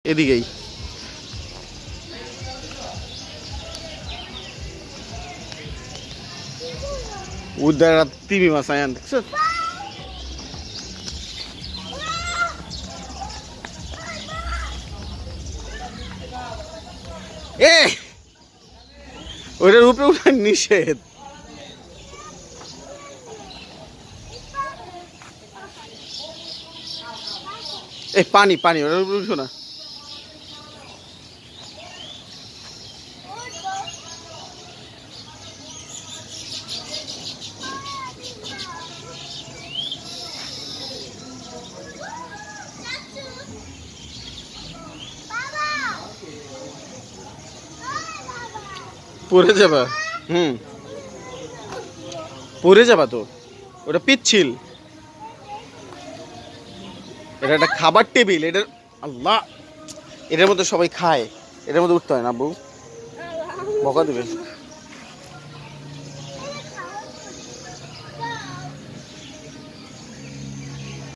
এদিকেই উদ্ধার তিমি মাছ আয়ান দেখছ এ ওইটার উপরে উঠার নিষেধ এ পানি পানি ওটার উপরে উঠো না পড়ে যাবা পড়ে যাবা তো ওটা পিচ্ছিল এটা একটা খাবার টেবিল এটার আল্লাহ এটার মধ্যে সবাই খায় এটার মধ্যে উঠতে হয় না বউ বকা দেবে